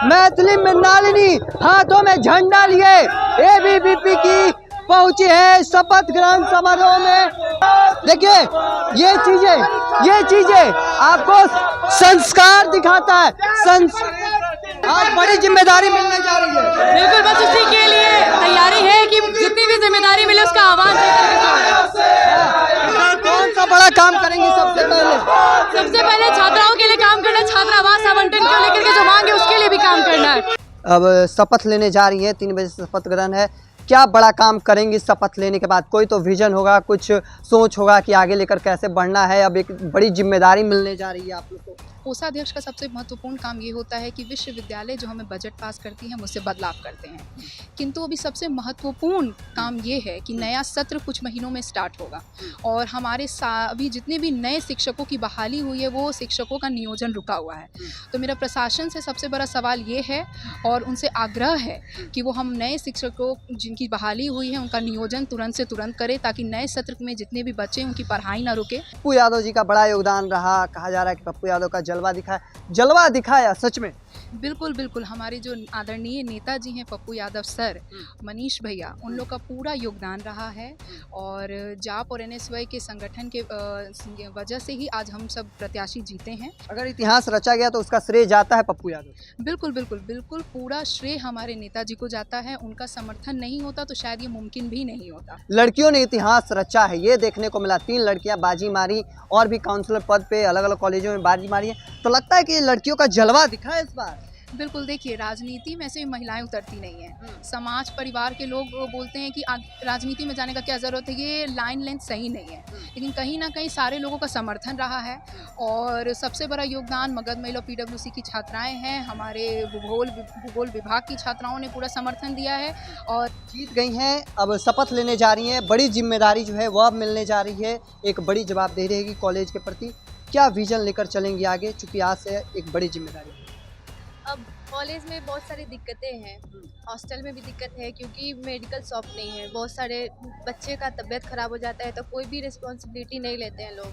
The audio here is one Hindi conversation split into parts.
मैथिली मृणालिनी हाथों में झंडा लिए एबीवीपी की पहुंची है शपथ ग्रहण समारोह में। देखिए ये चीजें आपको संस्कार दिखाता है। आज बड़ी जिम्मेदारी मिलने जा रही है। बिल्कुल, बस उसी के लिए तैयारी है कि जितनी भी जिम्मेदारी मिले उसका आह्वान। कौन सा बड़ा काम करेंगे सबसे पहले छात्राओं के लिए काम करना, छात्रावास आवंटन को लेकर के जो मांग है उसके लिए भी काम करना है। अब शपथ लेने जा रही है, 3 बजे से शपथ ग्रहण है। क्या बड़ा काम करेंगी शपथ लेने के बाद? कोई तो विजन होगा, कुछ सोच होगा कि आगे लेकर कैसे बढ़ना है। अब एक बड़ी जिम्मेदारी मिलने जा रही है आप लोग को। कोषाध्यक्ष का सबसे महत्वपूर्ण काम ये होता है कि विश्वविद्यालय जो हमें बजट पास करती है हम उससे बदलाव करते हैं, किंतु अभी सबसे महत्वपूर्ण काम ये है कि नया सत्र कुछ महीनों में स्टार्ट होगा और हमारे अभी जितने भी नए शिक्षकों की बहाली हुई है वो शिक्षकों का नियोजन रुका हुआ है। तो मेरा प्रशासन से सबसे बड़ा सवाल ये है और उनसे आग्रह है कि वो हम नए शिक्षकों जिनकी बहाली हुई है उनका नियोजन तुरंत से तुरंत करें ताकि नए सत्र में जितने भी बच्चे उनकी पढ़ाई ना रुके। पप्पू यादव जी का बड़ा योगदान रहा, कहा जा रहा है कि पप्पू यादव का जलवा दिखाया सच में। बिल्कुल बिल्कुल, हमारे जो आदरणीय नेताजी हैं पप्पू यादव सर, मनीष भैया, उन लोग का पूरा योगदान रहा है और जाप और एनएसवाई के संगठन के वजह से ही आज हम सब प्रत्याशी जीते हैं। अगर इतिहास रचा गया तो उसका श्रेय जाता है पप्पू यादव। बिल्कुल बिल्कुल बिल्कुल, पूरा श्रेय हमारे नेताजी को जाता है। उनका समर्थन नहीं होता तो शायद ये मुमकिन भी नहीं होता। लड़कियों ने इतिहास रचा है, ये देखने को मिला। 3 लड़कियां बाजी मारी और भी काउंसलर पद पे अलग अलग कॉलेजों में बाजी मारी है। तो लगता है कि लड़कियों का जलवा दिखा है इस बार। बिल्कुल, देखिए राजनीति में से महिलाएं उतरती नहीं हैं। समाज परिवार के लोग बोलते हैं कि राजनीति में जाने का क्या ज़रूरत है, ये लाइन लेंथ सही नहीं है, लेकिन कहीं ना कहीं सारे लोगों का समर्थन रहा है और सबसे बड़ा योगदान मगध महिला पीडब्ल्यूसी की छात्राएं हैं, हमारे भूगोल विभाग की छात्राओं ने पूरा समर्थन दिया है और जीत गई हैं। अब शपथ लेने जा रही हैं, बड़ी जिम्मेदारी जो है वह मिलने जा रही है। एक बड़ी जवाबदेही रहेगी कॉलेज के प्रति। क्या विजन लेकर चलेंगी आगे, चूँकि आज से एक बड़ी जिम्मेदारी? अब कॉलेज में बहुत सारी दिक्कतें हैं, हॉस्टल में भी दिक्कत है क्योंकि मेडिकल शॉप नहीं है। बहुत सारे बच्चे का तबीयत ख़राब हो जाता है तो कोई भी रिस्पॉन्सिबिलिटी नहीं लेते हैं लोग।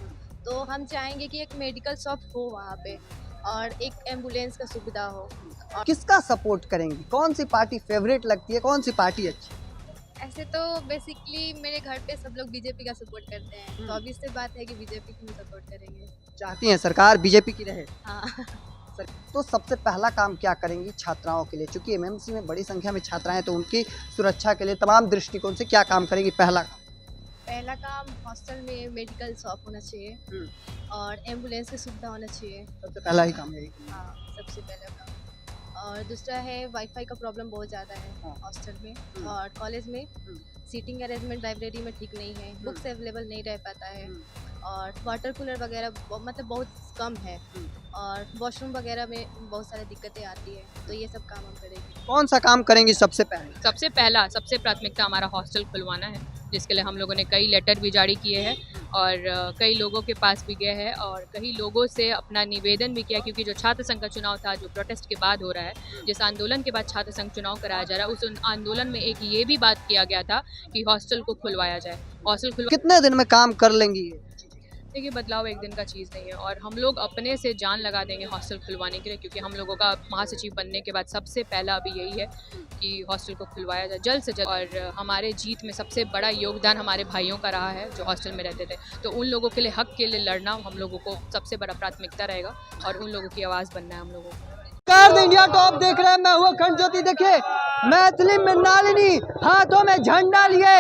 तो हम चाहेंगे कि एक मेडिकल शॉप हो वहाँ पे और एक एम्बुलेंस का सुविधा हो। और किसका सपोर्ट करेंगी? कौन सी पार्टी फेवरेट लगती है, कौन सी पार्टी अच्छी? ऐसे तो बेसिकली मेरे घर पे सब लोग बीजेपी का सपोर्ट करते हैं, तो अभी से बात है कि बीजेपी को सपोर्ट करेंगे। चाहती हैं सरकार बीजेपी की रहे? हाँ। तो सबसे पहला काम क्या करेंगी छात्राओं के लिए? क्योंकि एमएमसी में बड़ी संख्या में छात्राएं, तो उनकी सुरक्षा के लिए तमाम दृष्टिकोण से क्या काम करेंगी? पहला काम हॉस्टल में मेडिकल शॉप होना चाहिए और एम्बुलेंस की सुविधा होना चाहिए। सबसे पहला ही काम है। हाँ, सबसे पहला काम। और दूसरा है वाईफाई का प्रॉब्लम बहुत ज़्यादा है हॉस्टल में और कॉलेज में। सीटिंग अरेंजमेंट लाइब्रेरी में ठीक नहीं है, बुक्स अवेलेबल नहीं रह पाता है और वाटर कूलर वगैरह मतलब बहुत कम है और वॉशरूम वगैरह में बहुत सारी दिक्कतें आती है। तो ये सब काम हम करेंगे। कौन सा काम करेंगी सबसे पहले? सबसे प्राथमिकता हमारा हॉस्टल खुलवाना है, जिसके लिए हम लोगों ने कई लेटर भी जारी किए हैं और कई लोगों के पास भी गए हैं और कई लोगों से अपना निवेदन भी किया, क्योंकि जो छात्र संघ का चुनाव था, जो प्रोटेस्ट के बाद हो रहा है, जिस आंदोलन के बाद छात्र संघ चुनाव कराया जा रहा है, उस आंदोलन में एक ये भी बात किया गया था कि हॉस्टल को खुलवाया जाए। कितने दिन में काम कर लेंगी? देखिए, बदलाव एक दिन का चीज़ नहीं है और हम लोग अपने से जान लगा देंगे हॉस्टल खुलवाने के लिए, क्योंकि हम लोगों का महासचिव बनने के बाद सबसे पहला अभी यही है कि हॉस्टल को खुलवाया जाए जल्द से जल्द। और हमारे जीत में सबसे बड़ा योगदान हमारे भाइयों का रहा है जो हॉस्टल में रहते थे, तो उन लोगों के लिए हक के लिए लड़ना हम लोगों को सबसे बड़ा प्राथमिकता रहेगा और उन लोगों की आवाज़ बनना है हम लोगों को। इंडिया टॉप देख रहे हैं, मैं हूँ अखंड ज्योति। देखिए मैथिली मृणालिनी हाथों में झंडा लिए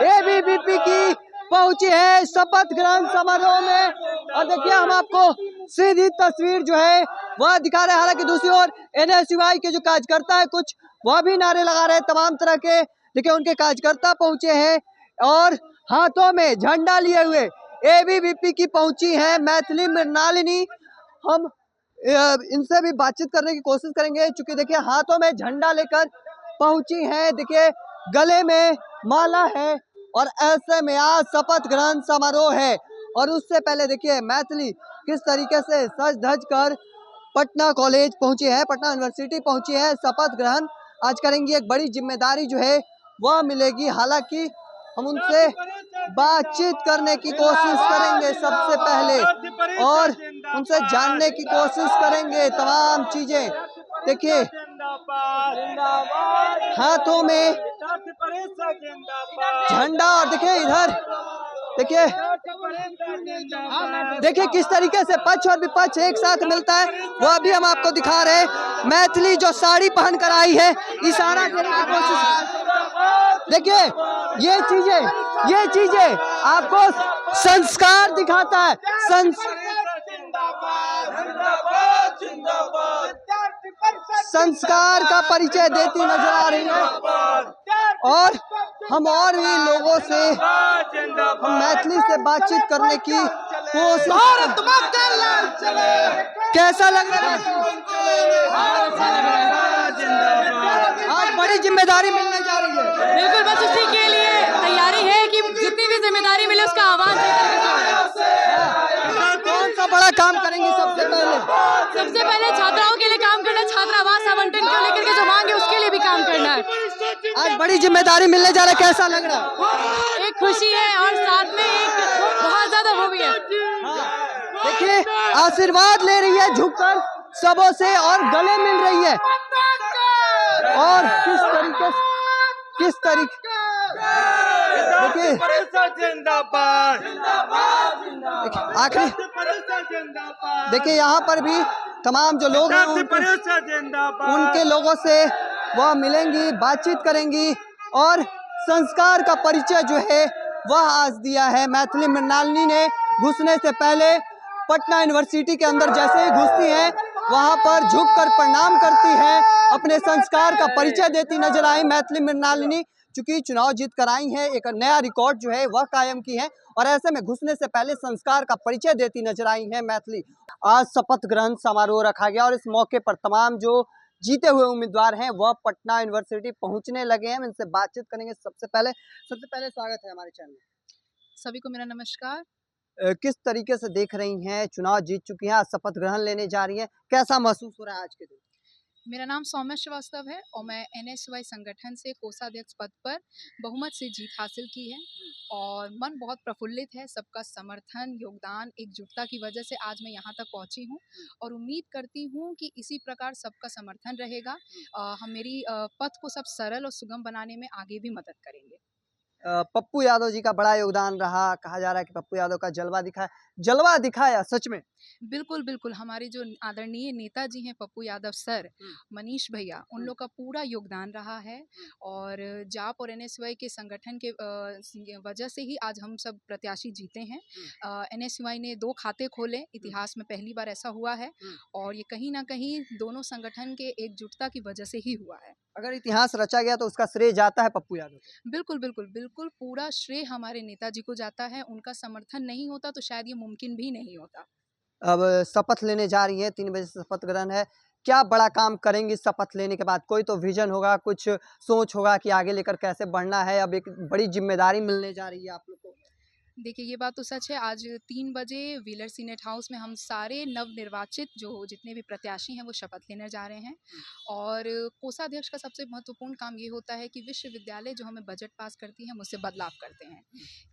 एबीवीपी की पहुंची है शपथ ग्रहण समारोह में और देखिए हम आपको सीधी तस्वीर जो है वह दिखा रहे हैं। हालांकि दूसरी ओर एनएसयूआई के जो कार्यकर्ता है कुछ वह भी नारे लगा रहे हैं तमाम तरह के। देखिए उनके कार्यकर्ता पहुंचे हैं और हाथों में झंडा लिए हुए एबीवीपी की पहुंची है मैथिली मृणालिनी। हम इनसे भी बातचीत करने की कोशिश करेंगे, चूंकि देखिए हाथों में झंडा लेकर पहुंची है। देखिए गले में माला है और ऐसे में आज शपथ ग्रहण समारोह है और उससे पहले देखिए मैथिली किस तरीके से सज धज कर पटना कॉलेज पहुंची है, पटना यूनिवर्सिटी पहुंची है। शपथ ग्रहण आज करेंगी, एक बड़ी जिम्मेदारी जो है वह मिलेगी। हालांकि हम उनसे बातचीत करने की कोशिश करेंगे सबसे पहले और उनसे जानने की कोशिश करेंगे तमाम चीजें। देखिए हाथों में झंडा, और देखिए इधर देखिए देखिए किस तरीके से पक्ष और विपक्ष एक साथ मिलता है, वो अभी हम आपको दिखा रहे हैं। मैथिली जो साड़ी पहन कर आई है, इशारा देने की कोशिश। देखिए ये चीजें आपको संस्कार दिखाता है। संस्कार का परिचय देती नजर आ रही है। और हम और भी लोगों से हम मैथिली से बातचीत करने की कोशिश। कैसा लग रहा है? आज बड़ी जिम्मेदारी मिलने जा रही है। बिल्कुल, बस उसी के लिए तैयारी है कि जितनी भी जिम्मेदारी मिले उसका आह्वान। कौन सा बड़ा काम करेंगी सबसे पहले? सबसे पहले छात्राओं के लिए काम करना है, छात्रावास आवंटन को लेकर के जो मांग है उसके लिए भी काम करना है। आज बड़ी जिम्मेदारी मिलने जा रहा है, कैसा लग रहा है? एक खुशी है और साथ में एक बहुत ज्यादा वो भी है। देखिए आशीर्वाद ले रही है झुककर सबों से और गले मिल रही है। और किस तरीके देखिए आखिरी देखिए यहाँ पर भी तमाम जो लोग हैं उनके लोगों से वह मिलेंगी, बातचीत करेंगी और संस्कार का परिचय जो है वह आज दिया है। मैथिली मृणालिनी ने घुसने से पहले पटना यूनिवर्सिटी के अंदर जैसे ही घुसती हैं वहां पर झुककर प्रणाम करती हैं, अपने संस्कार का परिचय देती नजर आई मैथिली मृणालिनी। चूंकि चुनाव जीत कर आई हैं, एक नया रिकॉर्ड जो है वह कायम की है और ऐसे में घुसने से पहले संस्कार का परिचय देती नजर आई हैं मैथिली। आज शपथ ग्रहण समारोह रखा गया और इस मौके पर तमाम जो जीते हुए उम्मीदवार हैं वह पटना यूनिवर्सिटी पहुंचने लगे हैं। इनसे बातचीत करेंगे। सबसे पहले स्वागत है हमारे चैनल में। सभी को मेरा नमस्कार। किस तरीके से देख रही हैं, चुनाव जीत चुकी हैं, आज शपथ ग्रहण लेने जा रही हैं, कैसा महसूस हो रहा है आज के दिन? मेरा नाम सौम्या श्रीवास्तव है और मैं NSY संगठन से कोषाध्यक्ष पद पर बहुमत से जीत हासिल की है और मन बहुत प्रफुल्लित है। सबका समर्थन, योगदान, एकजुटता की वजह से आज मैं यहाँ तक पहुँची हूँ और उम्मीद करती हूँ कि इसी प्रकार सबका समर्थन रहेगा। हम मेरी पथ को सब सरल और सुगम बनाने में आगे भी मदद करेंगे। पप्पू यादव जी का बड़ा योगदान रहा, कहा जा रहा है कि पप्पू यादव का जलवा दिखाया सच में? बिल्कुल बिल्कुल, हमारे जो आदरणीय नेताजी हैं पप्पू यादव सर, मनीष भैया, उन लोग का पूरा योगदान रहा है और जाप और NSY के संगठन के वजह से ही आज हम सब प्रत्याशी जीते हैं। NSY ने 2 खाते खोले, इतिहास में पहली बार ऐसा हुआ है और ये कहीं ना कहीं दोनों संगठन के एकजुटता की वजह से ही हुआ है। अगर इतिहास रचा गया तो उसका श्रेय जाता है पप्पू यादव को। बिल्कुल बिल्कुल बिल्कुल, पूरा श्रेय हमारे नेताजी को जाता है। उनका समर्थन नहीं होता तो शायद ये मुमकिन भी नहीं होता। अब शपथ लेने जा रही हैं, 3 बजे से शपथ ग्रहण है, क्या बड़ा काम करेंगी शपथ लेने के बाद? कोई तो विजन होगा, कुछ सोच होगा कि आगे लेकर कैसे बढ़ना है। अब एक बड़ी जिम्मेदारी मिलने जा रही है आप लोग को। देखिए ये बात तो सच है। आज 3 बजे व्हीलर सीनेट हाउस में हम सारे नवनिर्वाचित जो जितने भी प्रत्याशी हैं वो शपथ लेने जा रहे हैं और कोषाध्यक्ष का सबसे महत्वपूर्ण काम ये होता है कि विश्वविद्यालय जो हमें बजट पास करती है उससे बदलाव करते हैं।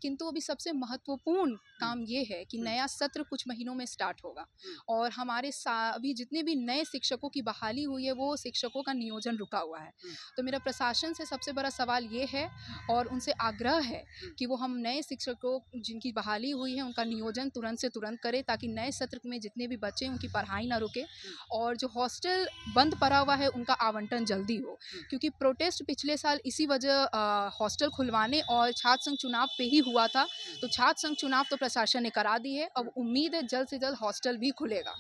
किंतु अभी सबसे महत्वपूर्ण काम ये है कि नया सत्र कुछ महीनों में स्टार्ट होगा और हमारे अभी जितने भी नए शिक्षकों की बहाली हुई है वो शिक्षकों का नियोजन रुका हुआ है। तो मेरा प्रशासन से सबसे बड़ा सवाल ये है और उनसे आग्रह है कि वो हम नए शिक्षकों जिनकी बहाली हुई है उनका नियोजन तुरंत से तुरंत करें ताकि नए सत्र में जितने भी बच्चे उनकी पढ़ाई ना रुके और जो हॉस्टल बंद पड़ा हुआ है उनका आवंटन जल्दी हो। क्योंकि प्रोटेस्ट पिछले साल इसी वजह हॉस्टल खुलवाने और छात्र संघ चुनाव पे ही हुआ था। तो छात्र संघ चुनाव तो प्रशासन ने करा दी है, अब उम्मीद है जल्द से जल्द हॉस्टल भी खुलेगा।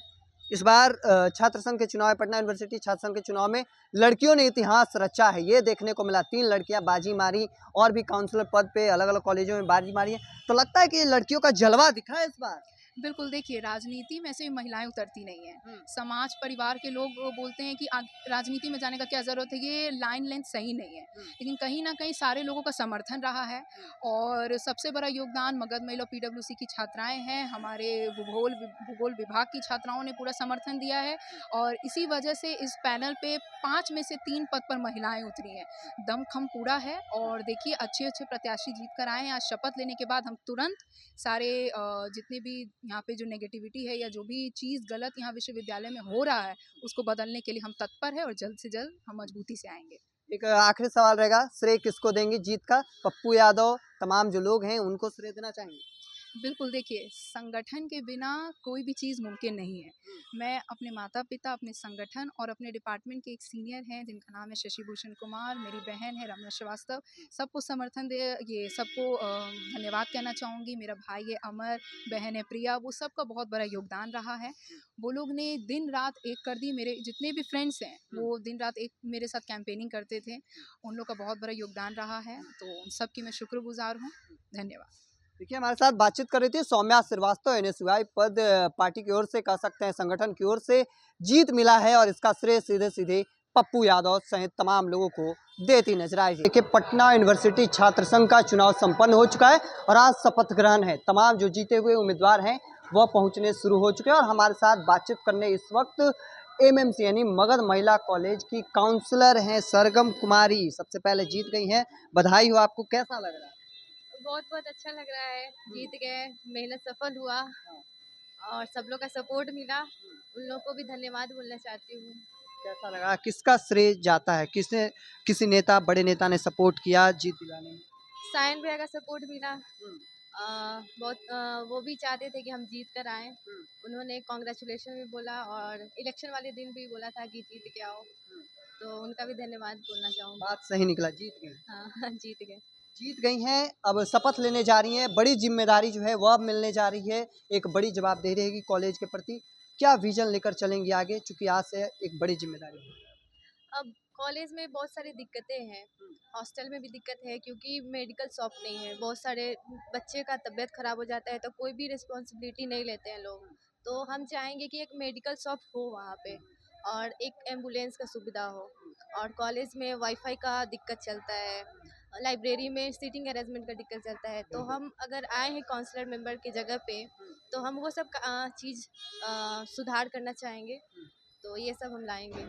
इस बार छात्र संघ के चुनाव, पटना यूनिवर्सिटी छात्र संघ के चुनाव में लड़कियों ने इतिहास रचा है, ये देखने को मिला। 3 लड़कियां बाजी मारी और भी काउंसलर पद पे अलग अलग कॉलेजों में बाजी मारी है। तो लगता है कि ये लड़कियों का जलवा दिखा है इस बार। बिल्कुल, देखिए राजनीति में से महिलाएं उतरती नहीं हैं। समाज परिवार के लोग बोलते हैं कि राजनीति में जाने का क्या ज़रूरत है, ये लाइन लेंथ सही नहीं है। लेकिन कहीं ना कहीं सारे लोगों का समर्थन रहा है और सबसे बड़ा योगदान मगध महिला PWC की छात्राएं हैं, हमारे भूगोल विभाग की छात्राओं ने पूरा समर्थन दिया है और इसी वजह से इस पैनल पे 5 में से 3 पद पर महिलाएं उतरी हैं। दमखम पूरा है और देखिए अच्छे प्रत्याशी जीत कर आए हैं। आज शपथ लेने के बाद हम तुरंत सारे जितने भी यहाँ पे जो नेगेटिविटी है या जो भी चीज़ गलत यहाँ विश्वविद्यालय में हो रहा है उसको बदलने के लिए हम तत्पर है और जल्द से जल्द हम मजबूती से आएंगे। एक आखिरी सवाल रहेगा, श्रेय किसको देंगे जीत का? पप्पू यादव, तमाम जो लोग हैं उनको श्रेय देना चाहेंगे? बिल्कुल, देखिए संगठन के बिना कोई भी चीज़ मुमकिन नहीं है। मैं अपने माता-पिता, अपने संगठन और अपने डिपार्टमेंट के एक सीनियर हैं जिनका नाम है शशि भूषण कुमार, मेरी बहन है रमना श्रीवास्तव, सबको समर्थन दे ये सबको धन्यवाद कहना चाहूँगी। मेरा भाई है अमर, बहन है प्रिया, वो सबका बहुत बड़ा योगदान रहा है। वो लोग ने दिन-रात एक कर दी, मेरे जितने भी फ्रेंड्स हैं वो दिन-रात एक मेरे साथ कैंपेनिंग करते थे, उन लोग का बहुत बड़ा योगदान रहा है, तो उन सब की मैं शुक्रगुज़ार हूँ। धन्यवाद। देखिए हमारे साथ बातचीत कर रही थी सौम्या श्रीवास्तव, NSUI पद पार्टी की ओर से कह सकते हैं संगठन की ओर से जीत मिला है और इसका श्रेय सीधे सीधे पप्पू यादव सहित तमाम लोगों को देती नजर आई। देखिए पटना यूनिवर्सिटी छात्र संघ का चुनाव संपन्न हो चुका है और आज शपथ ग्रहण है। तमाम जो जीते हुए उम्मीदवार हैं वह पहुंचने शुरू हो चुके हैं और हमारे साथ बातचीत करने इस वक्त MMC यानी मगध महिला कॉलेज की काउंसलर हैं सरगम कुमारी। सबसे पहले जीत गई हैं, बधाई हो आपको, कैसा लग रहा है? बहुत बहुत अच्छा लग रहा है, जीत गए, मेहनत सफल हुआ और सब लोग का सपोर्ट मिला, उन लोगों को भी धन्यवाद बोलना चाहती हूँ। कैसा लगा, किसका श्रेय जाता है? किसने, किसी नेता, बड़े नेता ने सपोर्ट किया जीत दिलाने में? सायन भैया का सपोर्ट मिला, वो भी चाहते थे कि हम जीत कर आए, उन्होंने कांग्रेचुलेशन भी बोला और इलेक्शन वाले दिन भी बोला था कि जीत के आओ, तो उनका भी धन्यवाद बोलना चाहूँगी। बात सही निकला, जीत गई। हाँ जीत गए। जीत गई हैं, अब शपथ लेने जा रही हैं, बड़ी जिम्मेदारी जो है वह अब मिलने जा रही है, एक बड़ी जवाबदेही रहेगी कॉलेज के प्रति। क्या विजन लेकर चलेंगी आगे, चूंकि आज से एक बड़ी जिम्मेदारी है? अब कॉलेज में बहुत सारी दिक्कतें हैं, हॉस्टल में भी दिक्कत है क्योंकि मेडिकल शॉप नहीं है, बहुत सारे बच्चे का तबीयत ख़राब हो जाता है तो कोई भी रिस्पॉन्सिबिलिटी नहीं लेते हैं लोग, तो हम चाहेंगे कि एक मेडिकल शॉप हो वहाँ पे और एक एम्बुलेंस का सुविधा हो और कॉलेज में वाईफाई का दिक्कत चलता है, लाइब्रेरी में सीटिंग अरेंजमेंट का दिक्कत चलता है, तो हम अगर आए हैं काउंसलर मेंबर की जगह पे तो हम वो सब चीज़ सुधार करना चाहेंगे, तो ये सब हम लाएंगे।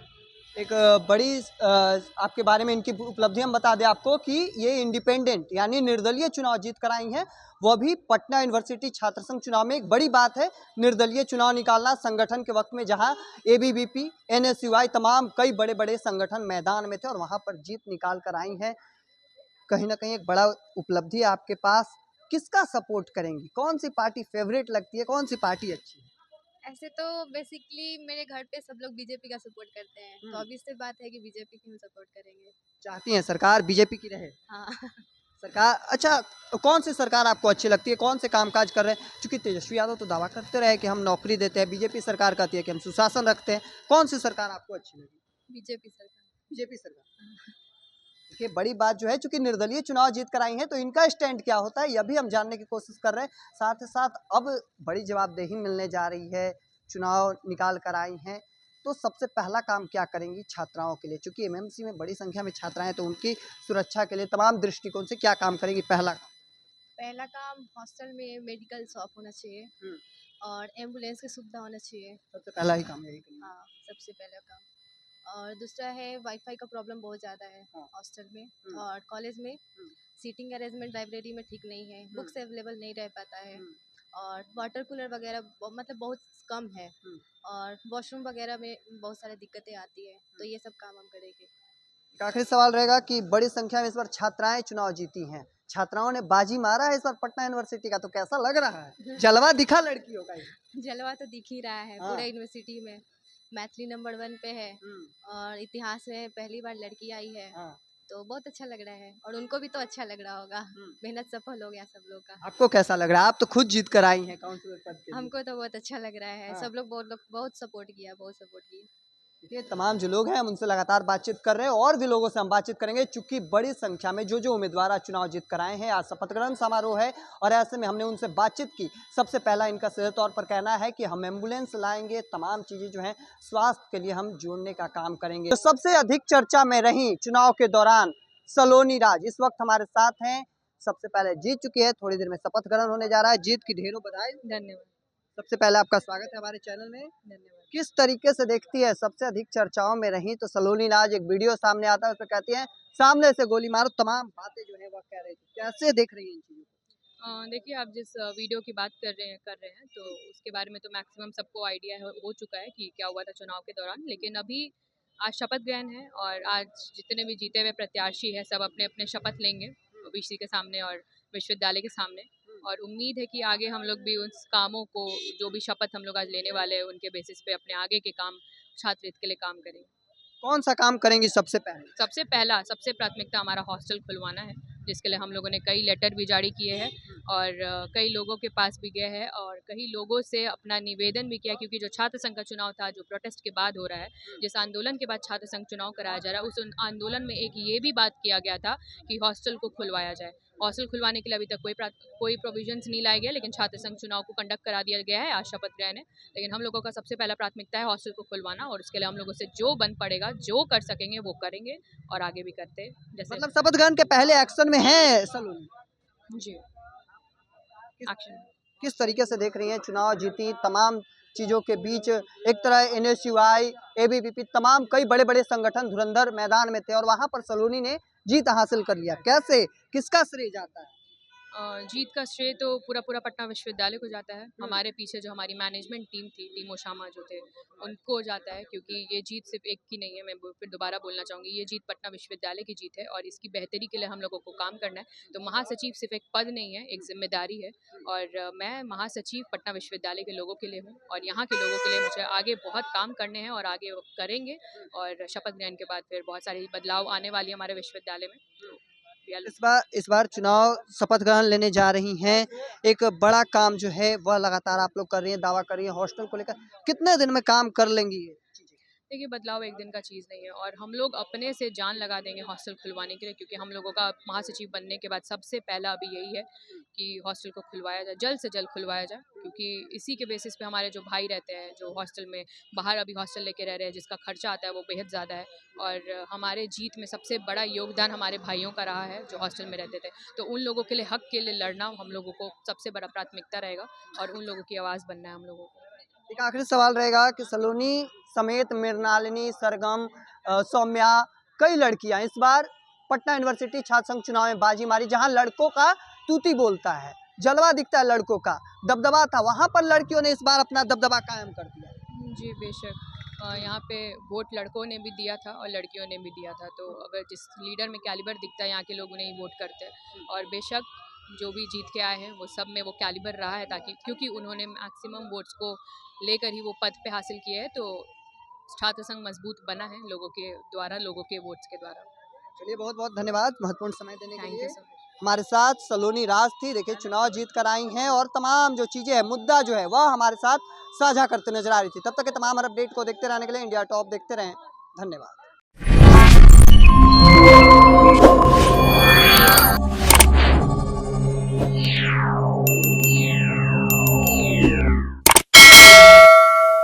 एक बड़ी आपके बारे में इनकी उपलब्धि हम बता दें आपको कि ये इंडिपेंडेंट यानी निर्दलीय चुनाव जीत कर आई हैं, वह भी पटना यूनिवर्सिटी छात्र संघ चुनाव में। एक बड़ी बात है निर्दलीय चुनाव निकालना संगठन के वक्त में जहां ABVP, NSUI तमाम कई बड़े बड़े संगठन मैदान में थे और वहां पर जीत निकाल कर आई हैं। कहीं ना कहीं एक बड़ा उपलब्धि है आपके पास। किसका सपोर्ट करेंगी, कौन सी पार्टी फेवरेट लगती है, कौन सी पार्टी अच्छी है? ऐसे तो बेसिकली मेरे घर पे सब लोग बीजेपी का सपोर्ट करते हैं, तो obvious सी बात है कि बीजेपी की हम सपोर्ट करेंगे। चाहती हैं सरकार BJP की रहे? हाँ सरकार, अच्छा कौन सी सरकार आपको अच्छी लगती है, कौन से कामकाज कर रहे हैं? क्योंकि तेजस्वी यादव तो दावा करते रहे कि हम नौकरी देते हैं, BJP सरकार कहती है कि हम सुशासन रखते हैं। कौन सी सरकार आपको अच्छी लगी? बीजेपी सरकार। BJP सरकार। देखिए बड़ी बात जो है, चूंकि निर्दलीय चुनाव जीत कर आई हैं तो इनका स्टैंड क्या होता है यह भी हम जानने की कोशिश कर रहे हैं। साथ ही साथ अब बड़ी जवाबदेही मिलने जा रही है, चुनाव निकाल कर आई हैं, तो सबसे पहला काम क्या करेंगी छात्राओं के लिए? चूंकि MMC में बड़ी संख्या में छात्राएं हैं तो उनकी सुरक्षा के लिए तमाम दृष्टिकोण से क्या काम करेंगी? पहला काम हॉस्टल में मेडिकल शॉप होना चाहिए और एम्बुलेंस की सुविधा होना चाहिए। सबसे पहला ही काम यही करेंगे। हाँ सबसे पहला काम। और दूसरा है वाईफाई का प्रॉब्लम बहुत ज़्यादा है हॉस्टल में और कॉलेज में सीटिंग अरेंजमेंट लाइब्रेरी में ठीक नहीं है, बुक्स अवेलेबल नहीं रह पाता है और वाटर कूलर वगैरह मतलब बहुत कम है और वॉशरूम वगैरह में बहुत सारी दिक्कतें आती है, तो ये सब काम हम करेंगे। एक आखिरी सवाल रहेगा कि बड़ी संख्या में इस बार छात्राएं चुनाव जीती हैं, छात्राओं ने बाजी मारा है इस बार पटना यूनिवर्सिटी का, तो कैसा लग रहा है? जलवा दिखा लड़कियों का? जलवा तो दिख ही रहा है पूरा यूनिवर्सिटी में। मैथिली नंबर 1 पे है और इतिहास में पहली बार लड़की आई है, तो बहुत अच्छा लग रहा है और उनको भी तो अच्छा लग रहा होगा, मेहनत सफल हो गया सब लोग का। आपको कैसा लग रहा है? आप तो खुद जीत कर आई हैं काउंसलर पद के लिए। हमको तो बहुत अच्छा लग रहा है, सब लोग बहुत सपोर्ट किया, बहुत सपोर्ट किया। ये तमाम जो लोग हैं हम उनसे लगातार बातचीत कर रहे हैं और भी लोगों से हम बातचीत करेंगे, चूंकि बड़ी संख्या में जो उम्मीदवार आज चुनाव जीत कर आए हैं, आज शपथ ग्रहण समारोह है और ऐसे में हमने उनसे बातचीत की। सबसे पहला इनका सीधे तौर पर कहना है कि हम एम्बुलेंस लाएंगे, तमाम चीजें जो हैं स्वास्थ्य के लिए हम जोड़ने का काम करेंगे। तो सबसे अधिक चर्चा में रही चुनाव के दौरान सलोनी राज इस वक्त हमारे साथ हैं। सबसे पहले जीत चुकी है, थोड़ी देर में शपथ ग्रहण होने जा रहा है, जीत की ढेरों बधाई। धन्यवाद। सबसे पहले आपका स्वागत है हमारे चैनल में। धन्यवाद। किस तरीके से देखती है, सबसे अधिक चर्चाओं में रही तो सलोनी राज, एक वीडियो सामने आता है उसमें कहती हैं सामने से गोली मारो, तमाम बातें जो है वह कह रही थी, कैसे देख रही है इन चीजों को? देखिए, आप जिस वीडियो की बात कर रहे हैं तो उसके बारे में तो मैक्सिमम सबको आइडिया हो चुका है कि क्या हुआ था चुनाव के दौरान। लेकिन अभी आज शपथ ग्रहण है और आज जितने भी जीते हुए प्रत्याशी हैं सब अपने अपने शपथ लेंगे वीसी के सामने और विश्वविद्यालय के सामने। और उम्मीद है कि आगे हम लोग भी उस कामों को, जो भी शपथ हम लोग आज लेने वाले हैं, उनके बेसिस पे अपने आगे के काम छात्र हित के लिए काम करेंगे। कौन सा काम करेंगी सबसे पहले? सबसे प्राथमिकता हमारा हॉस्टल खुलवाना है, जिसके लिए हम लोगों ने कई लेटर भी जारी किए हैं और कई लोगों के पास भी गए हैं और कई लोगों से अपना निवेदन भी किया, क्योंकि जो छात्र संघ का चुनाव था, जो प्रोटेस्ट के बाद हो रहा है, जिस आंदोलन के बाद छात्र संघ चुनाव कराया जा रहा है, उस आंदोलन में एक ये भी बात किया गया था कि हॉस्टल को खुलवाया जाए। हॉस्टल खुलवाने के लिए अभी तक कोई प्रोविजंस नहीं लाए गए, लेकिन छात्र संघ चुनाव को कंडक्ट करा दिया गया है, आज शपथ ग्रहण है। लेकिन हम लोगों का सबसे पहला प्राथमिकता है हॉस्टल को खुलवाना और उसके लिए हम लोगों से जो बन पड़ेगा, जो कर सकेंगे वो करेंगे और आगे भी करते हैं। जैसे मतलब शपथ ग्रहण के पहले एक्शन में है सलोनी? जी, एक्शन। किस तरीके से देख रही हैं चुनाव जीती तमाम चीज़ों के बीच? एक तरह NSUI, ABVP तमाम कई बड़े बड़े संगठन धुरंधर मैदान में थे और वहां पर सलोनी ने जीत हासिल कर लिया। कैसे, किसका श्रेय जाता है? जीत का श्रेय तो पूरा पटना विश्वविद्यालय को जाता है। हमारे पीछे जो हमारी मैनेजमेंट टीम थी, टीमो शामा जो थे, उनको जाता है, क्योंकि ये जीत सिर्फ एक की नहीं है। मैं फिर दोबारा बोलना चाहूँगी, ये जीत पटना विश्वविद्यालय की जीत है और इसकी बेहतरी के लिए हम लोगों को काम करना है। तो महासचिव सिर्फ एक पद नहीं है, एक जिम्मेदारी है और मैं महासचिव पटना विश्वविद्यालय के लोगों के लिए हूँ और यहाँ के लोगों के लिए मुझे आगे बहुत काम करने हैं और आगे करेंगे। और शपथ ग्रहण के बाद फिर बहुत सारी बदलाव आने वाली है हमारे विश्वविद्यालय में। इस बार चुनाव शपथ ग्रहण लेने जा रही हैं, एक बड़ा काम जो है वह लगातार आप लोग कर रही हैं, दावा कर रही हैं हॉस्टल को लेकर। कितने दिन में काम कर लेंगी ये? देखिए, बदलाव एक दिन का चीज़ नहीं है और हम लोग अपने से जान लगा देंगे हॉस्टल खुलवाने के लिए, क्योंकि हम लोगों का महासचिव बनने के बाद सबसे पहला अभी यही है कि हॉस्टल को खुलवाया जाए, जल्द से जल्द खुलवाया जाए, क्योंकि इसी के बेसिस पे हमारे जो भाई रहते हैं, जो हॉस्टल में बाहर अभी हॉस्टल लेके रह रहे हैं, जिसका खर्चा आता है वो बेहद ज़्यादा है। और हमारे जीत में सबसे बड़ा योगदान हमारे भाइयों का रहा है जो हॉस्टल में रहते थे। तो उन लोगों के लिए, हक के लिए लड़ना हम लोगों को सबसे बड़ा प्राथमिकता रहेगा और उन लोगों की आवाज़ बनना है हम लोगों को। एक आखिरी सवाल रहेगा कि सलोनी समेत मृणालिनी, सरगम, सौम्या, कई लड़कियां इस बार पटना यूनिवर्सिटी छात्र संघ चुनाव में बाजी मारी, जहां लड़कों का तूती बोलता है, जलवा दिखता है, लड़कों का दबदबा था, वहां पर लड़कियों ने इस बार अपना दबदबा कायम कर दिया। जी, बेशक। यहाँ पे वोट लड़कों ने भी दिया था और लड़कियों ने भी दिया था। तो अगर जिस लीडर में कैलिबर दिखता है, यहाँ के लोग उन्हें ही वोट करते हैं और बेशक जो भी जीत के आए हैं वो सब में वो कैलिबर रहा है, ताकि क्योंकि उन्होंने मैक्सिमम वोट्स को लेकर ही वो पद पे हासिल किए हैं। तो छात्र संघ मजबूत बना है लोगों के द्वारा, लोगों के वोट्स के द्वारा। चलिए, बहुत बहुत धन्यवाद महत्वपूर्ण समय देने के थैंक लिए। You so much. हमारे साथ सलोनी राज थी। देखिए, चुनाव जीत कर आई हैं और तमाम जो चीज़ें हैं, मुद्दा जो है वह हमारे साथ साझा करते नजर आ रही थी। तब तक के तमाम अपडेट को देखते रहने के लिए इंडिया टॉप देखते रहें। धन्यवाद।